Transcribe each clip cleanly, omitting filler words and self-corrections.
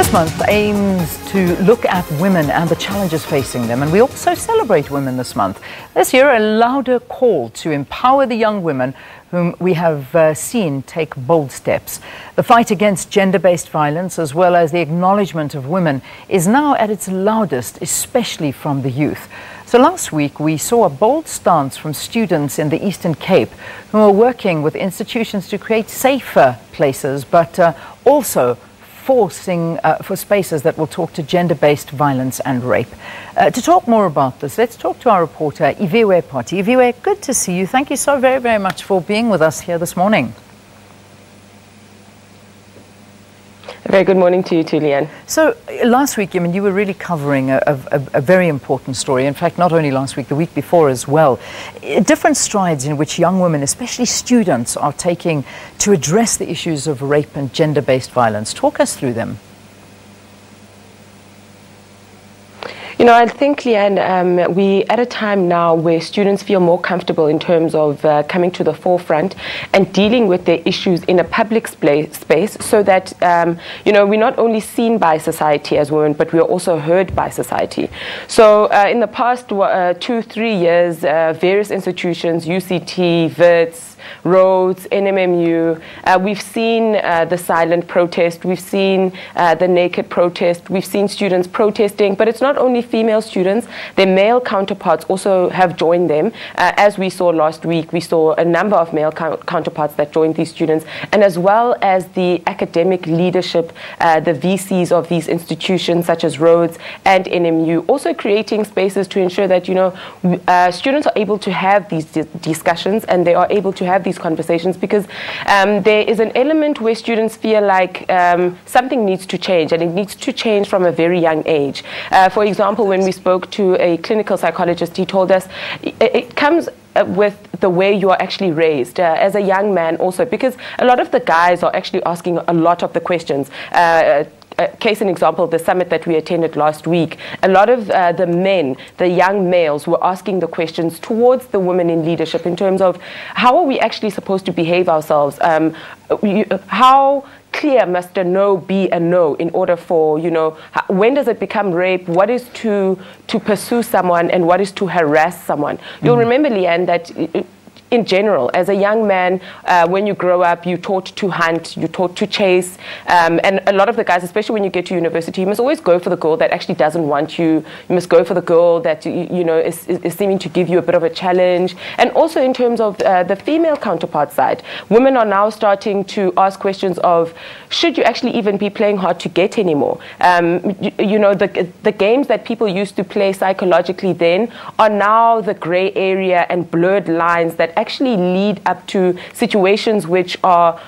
This month aims to look at women and the challenges facing them, and we also celebrate women this month. This year, a louder call to empower the young women whom we have seen take bold steps. The fight against gender-based violence, as well as the acknowledgement of women, is now at its loudest, especially from the youth. So last week, we saw a bold stance from students in the Eastern Cape who are working with institutions to create safer places, but also forcing for spaces that will talk to gender-based violence and rape. To talk more about this, let's talk to our reporter, Iviwe Poti. Iviwe, good to see you. Thank you so very, very much for being with us here this morning. A very good morning to you too, Leanne. So last week, I mean, you were really covering a very important story. In fact, not only last week, the week before as well. Different strides in which young women, especially students, are taking to address the issues of rape and gender-based violence. Talk us through them. You know, I think, Leanne, we're at a time now where students feel more comfortable in terms of coming to the forefront and dealing with their issues in a public space so that, you know, we're not only seen by society as women, but we're also heard by society. So in the past 2-3 years, various institutions, UCT, WITS, Rhodes, NMMU, we've seen the silent protest, we've seen the naked protest, we've seen students protesting, but it's not only female students, their male counterparts also have joined them. As we saw last week, we saw a number of male counterparts that joined these students, and as well as the academic leadership, the VCs of these institutions such as Rhodes and NMU, also creating spaces to ensure that, you know, students are able to have these discussions and they are able to have these conversations, because there is an element where students feel like something needs to change, and it needs to change from a very young age. For example, when we spoke to a clinical psychologist, he told us it comes with the way you are actually raised as a young man also, because a lot of the guys are actually asking a lot of the questions. Case in example, the summit that we attended last week, a lot of the men, the young males, were asking the questions towards the women in leadership in terms of how are we actually supposed to behave ourselves? How clear must a no be a no in order for, you know, when does it become rape? What is to pursue someone and what is to harass someone? You'll remember, Leanne, that in general, as a young man, when you grow up, you're taught to hunt, you're taught to chase, and a lot of the guys, especially when you get to university, you must always go for the girl that actually doesn't want you. You must go for the girl that, you know, is seeming to give you a bit of a challenge. And also in terms of the female counterpart side, women are now starting to ask questions of, should you actually even be playing hard to get anymore? You know, the games that people used to play psychologically then are now the gray area and blurred lines that actually lead up to situations which are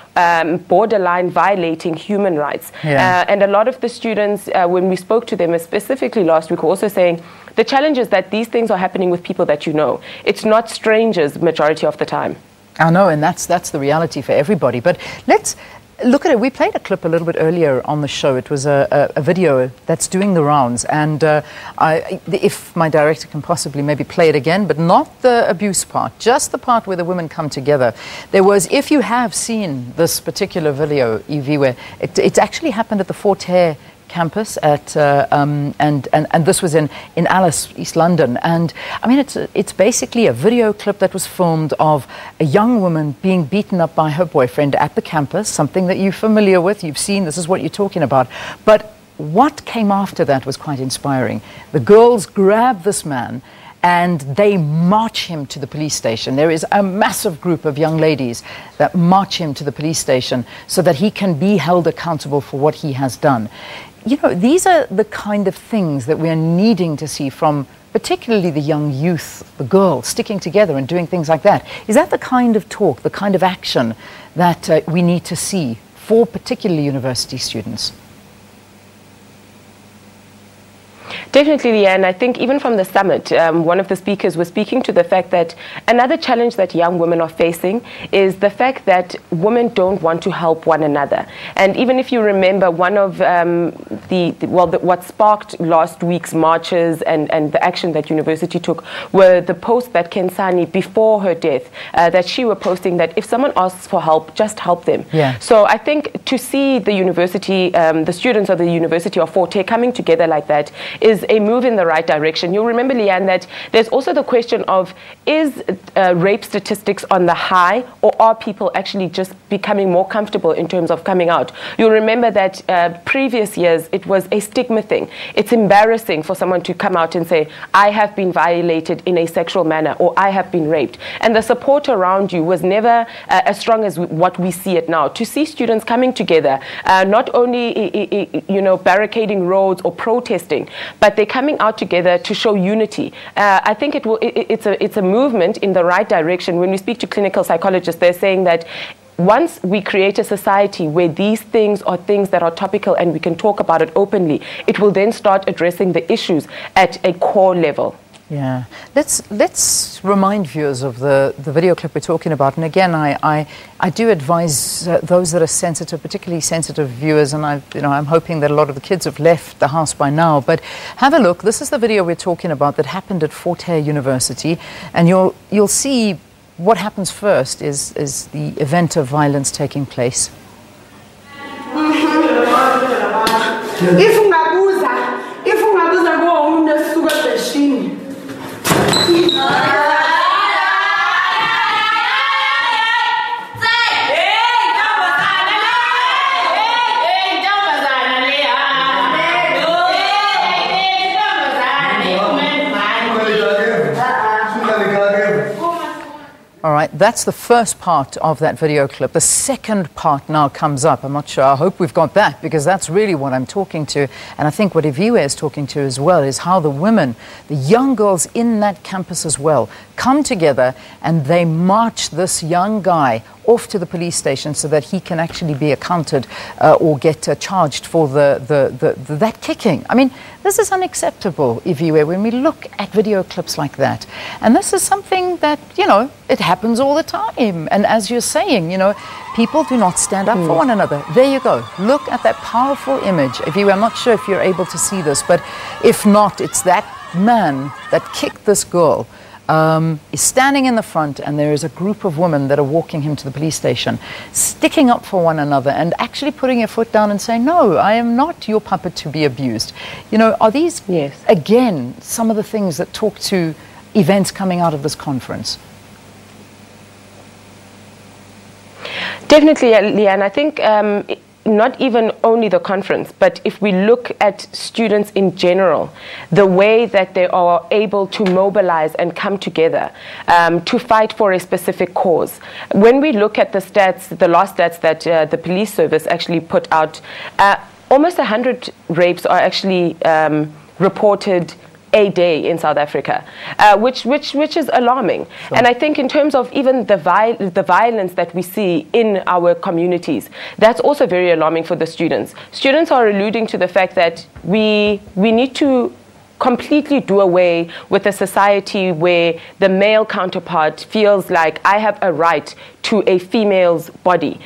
borderline violating human rights. Yeah. And a lot of the students, when we spoke to them, specifically last week, were also saying the challenge is that these things are happening with people that you know. It's not strangers majority of the time. I know, and that's the reality for everybody. But let's look at it. We played a clip a little bit earlier on the show. It was a video that's doing the rounds, and if my director can possibly maybe play it again, but not the abuse part, just the part where the women come together. There was, if you have seen this particular video, Iviwe, it actually happened at the Fort Hare campus at and this was in Alice, East London, and I mean it's basically a video clip that was filmed of a young woman being beaten up by her boyfriend at the campus, something that you're familiar with, you've seen, this is what you're talking about. But what came after that was quite inspiring. The girls grab this man and they march him to the police station. There is a massive group of young ladies that march him to the police station so that he can be held accountable for what he has done. You know, these are the kind of things that we are needing to see from particularly the young youth, the girls, sticking together and doing things like that. Is that the kind of talk, the kind of action that we need to see for particularly university students? Definitely, Leanne. I think even from the summit, one of the speakers was speaking to the fact that another challenge that young women are facing is the fact that women don't want to help one another. And even if you remember, one of what sparked last week's marches and the action that university took were the posts that Kensani, before her death, that she were posting that if someone asks for help, just help them. Yeah. So I think to see the university, the students of the University of Forte coming together like that is a move in the right direction. You'll remember, Leanne, that there's also the question of, is rape statistics on the high, or are people actually just becoming more comfortable in terms of coming out? You'll remember that previous years it was a stigma thing. It's embarrassing for someone to come out and say, I have been violated in a sexual manner, or I have been raped. And the support around you was never as strong as what we see it now. To see students coming together, not only barricading roads or protesting, but they're coming out together to show unity. I think it's a movement in the right direction. When we speak to clinical psychologists, they're saying that once we create a society where these things are things that are topical and we can talk about it openly, it will then start addressing the issues at a core level. Yeah, let's remind viewers of the video clip we're talking about. And again, I do advise those that are sensitive, particularly sensitive viewers, and I'm hoping that a lot of the kids have left the house by now. But have a look. This is the video we're talking about that happened at Forte University, and you'll see what happens first is the event of violence taking place. All right, that's the first part of that video clip. The second part now comes up. I'm not sure. I hope we've got that, because that's really what I'm talking to. And I think what Iviwe is talking to as well is how the women, the young girls in that campus as well, come together and they march this young guy off to the police station so that he can actually be accounted or get charged for that kicking. I mean, this is unacceptable, Iviwe, when we look at video clips like that. And this is something that, it happens all the time. And as you're saying, people do not stand up for one another. There you go. Look at that powerful image. Iviwe, I'm not sure if you're able to see this, but if not, it's that man that kicked this girl. Is standing in the front, and there is a group of women that are walking him to the police station, sticking up for one another and actually putting your foot down and saying, no, I am not your puppet to be abused. Are these, again, some of the things that talk to events coming out of this conference? Definitely, Leanne. I think not even only the conference, but if we look at students in general, the way that they are able to mobilize and come together to fight for a specific cause. When we look at the stats, the last stats that the police service actually put out, almost 100 rapes are actually reported a day in South Africa, which is alarming. Sure. And I think in terms of even the violence that we see in our communities, that's also very alarming for the students. Students are alluding to the fact that we need to completely do away with a society where the male counterpart feels like I have a right to a female's body.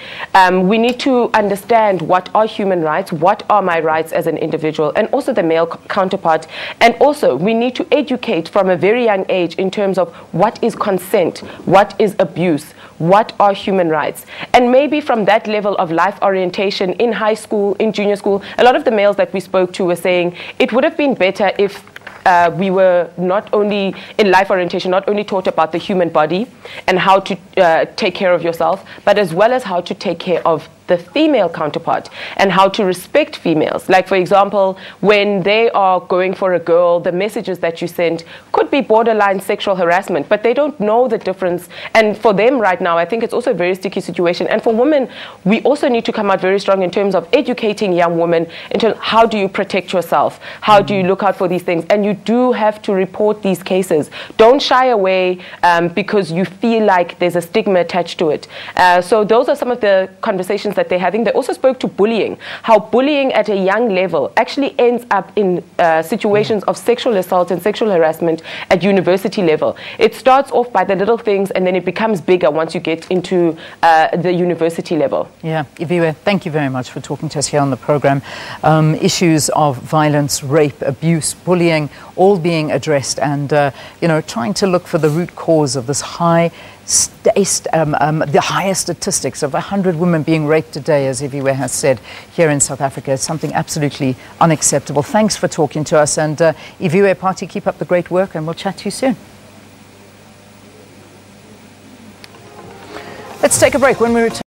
We need to understand what are human rights, what are my rights as an individual, and also the male counterpart. And also we need to educate from a very young age in terms of what is consent, what is abuse, what are human rights. And maybe from that level of life orientation in high school, in junior school, a lot of the males that we spoke to were saying it would have been better if we were not only in life orientation, not only taught about the human body and how to take care of yourself, but as well as how to take care of the female counterpart and how to respect females. Like, for example, when they are going for a girl, the messages that you send could be borderline sexual harassment, but they don't know the difference. And for them right now, I think it's also a very sticky situation. And for women, we also need to come out very strong in terms of educating young women in terms of how do you protect yourself? How do you look out for these things? And you do have to report these cases. Don't shy away because you feel like there's a stigma attached to it. So those are some of the conversations that they're having. They also spoke to bullying, how bullying at a young level actually ends up in situations of sexual assault and sexual harassment at university level. It starts off by the little things, and then it becomes bigger once you get into the university level. Yeah, Iviwe, thank you very much for talking to us here on the program. Issues of violence, rape, abuse, bullying, all being addressed, and trying to look for the root cause of this the highest statistics of 100 women being raped a day, as Iviwe has said, here in South Africa. It's something absolutely unacceptable. Thanks for talking to us, and Iviwe Poti, keep up the great work, and we'll chat to you soon. Let's take a break. When we return.